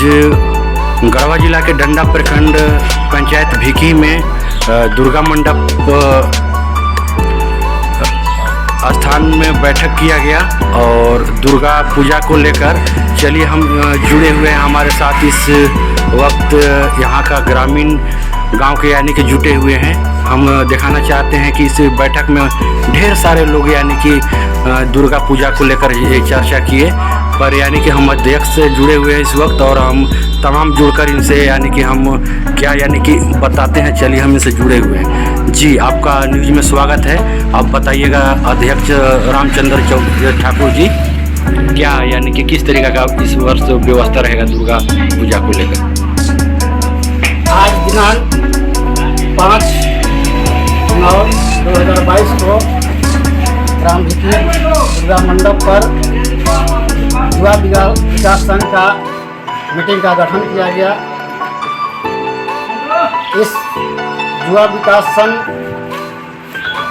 आज गढ़वा जिला के डंडा प्रखंड पंचायत भिकी में दुर्गा मंडप स्थान में बैठक किया गया और दुर्गा पूजा को लेकर चलिए हम जुड़े हुए हैं। हमारे साथ इस वक्त यहाँ का ग्रामीण गांव के यानी कि जुटे हुए हैं। हम दिखाना चाहते हैं कि इस बैठक में ढेर सारे लोग यानी कि दुर्गा पूजा को लेकर ये चर्चा किए, पर यानी कि हम अध्यक्ष से जुड़े हुए हैं इस वक्त और हम तमाम जुड़कर इनसे यानी कि हम क्या यानी कि बताते हैं। चलिए हम इनसे जुड़े हुए हैं। जी, आपका न्यूज़ में स्वागत है। आप बताइएगा अध्यक्ष रामचंद्र ठाकुर जी, क्या यानी कि किस तरीके का इस वर्ष व्यवस्था रहेगा दुर्गा पूजा को लेकर? आज दिनांक 5/9/2022 को ग्राम भिकी दुर्गा मंडप पर युवा विकास संघ का मीटिंग का गठन किया गया। इस युवा विकास संघ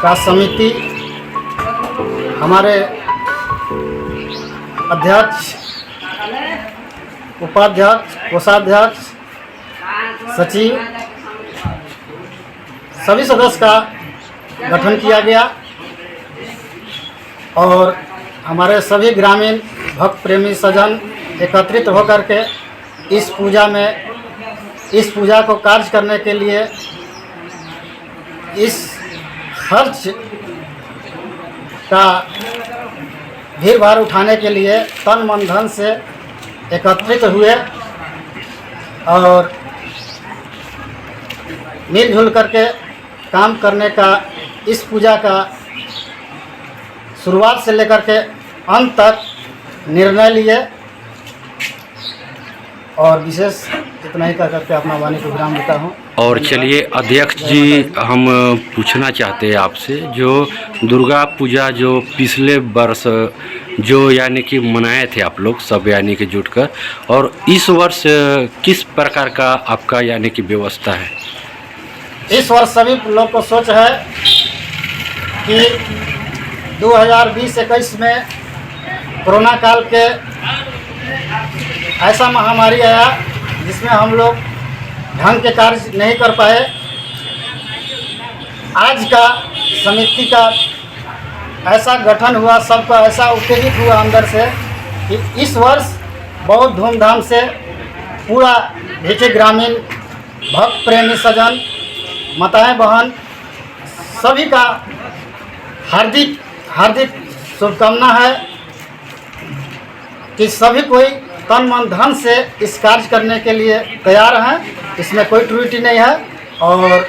का समिति हमारे अध्यक्ष, उपाध्यक्ष, कोषाध्यक्ष, सचिव सभी सदस्य का गठन किया गया और हमारे सभी ग्रामीण भक्त प्रेमी सज्जन एकत्रित होकर के इस पूजा को कार्य करने के लिए, इस खर्च का भीड़ भाड़ उठाने के लिए तन मन धन से एकत्रित हुए और मिलजुल करके काम करने का, इस पूजा का शुरुआत से लेकर के अंत तक निर्णय लिए और विशेष इतना ही कर करके अपना वाणी को विराम देता हूँ। और चलिए अध्यक्ष जी, हम पूछना चाहते हैं आपसे, जो दुर्गा पूजा जो पिछले वर्ष जो यानी कि मनाए थे आप लोग सब यानी कि जुटकर, और इस वर्ष किस प्रकार का आपका यानी कि व्यवस्था है? इस वर्ष सभी लोग को सोच है कि 2020-21 में कोरोना काल के ऐसा महामारी आया जिसमें हम लोग ढंग के कार्य नहीं कर पाए। आज का समिति का ऐसा गठन हुआ, सबका ऐसा उत्तेजित हुआ अंदर से कि इस वर्ष बहुत धूमधाम से पूरा भिकी ग्रामीण भक्त प्रेमी सज्जन, माताएं बहन सभी का हार्दिक शुभकामना है कि सभी कोई तन मन धन से इस कार्य करने के लिए तैयार हैं। इसमें कोई त्रुटि नहीं है और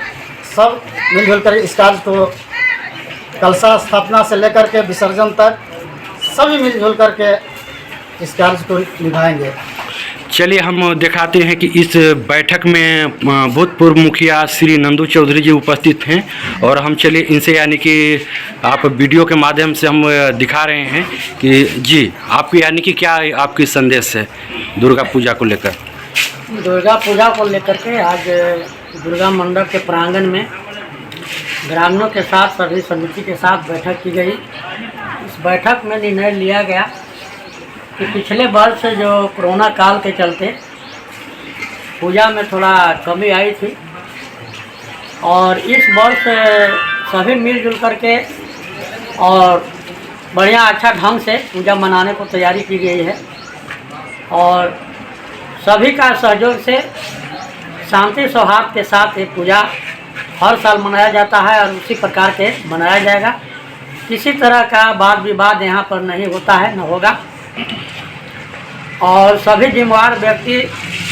सब मिलजुल कर इस कार्य को कलशा स्थापना से लेकर के विसर्जन तक सभी मिलजुल करके इस कार्य को निभाएंगे। चलिए हम दिखाते हैं कि इस बैठक में भूतपूर्व मुखिया श्री नंदू चौधरी जी उपस्थित हैं और हम चलिए इनसे यानी कि आप वीडियो के माध्यम से हम दिखा रहे हैं कि जी आपकी यानी कि क्या आपकी संदेश है दुर्गा पूजा को लेकर? दुर्गा पूजा को लेकर के आज दुर्गा मंडप के प्रांगण में ग्रामीणों के साथ, सभी समिति के साथ बैठक की गई। इस बैठक में निर्णय लिया गया कि पिछले वर्ष जो कोरोना काल के चलते पूजा में थोड़ा कमी आई थी और इस वर्ष सभी मिलजुल करके और बढ़िया अच्छा ढंग से पूजा मनाने को तैयारी की गई है और सभी का सहयोग से शांति सौहार्द के साथ ये पूजा हर साल मनाया जाता है और उसी प्रकार के मनाया जाएगा। किसी तरह का वाद विवाद यहाँ पर नहीं होता है, न होगा और सभी जिम्मेदार व्यक्ति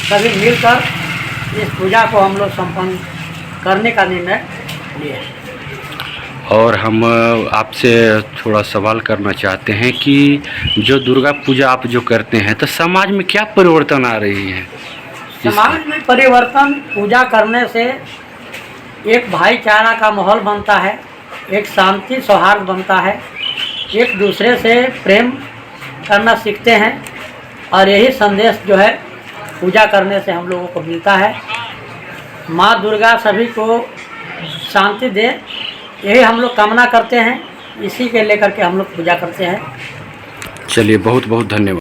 सभी मिलकर इस पूजा को हम लोग संपन्न करने का निर्णय लिए। और हम आपसे थोड़ा सवाल करना चाहते हैं कि जो दुर्गा पूजा आप जो करते हैं तो समाज में क्या परिवर्तन आ रही है? समाज में परिवर्तन पूजा करने से एक भाईचारा का माहौल बनता है, एक शांति सौहार्द बनता है, एक दूसरे से प्रेम करना सीखते हैं और यही संदेश जो है पूजा करने से हम लोगों को मिलता है। माँ दुर्गा सभी को शांति दे, यही हम लोग कामना करते हैं, इसी के लेकर के हम लोग पूजा करते हैं। चलिए बहुत बहुत धन्यवाद।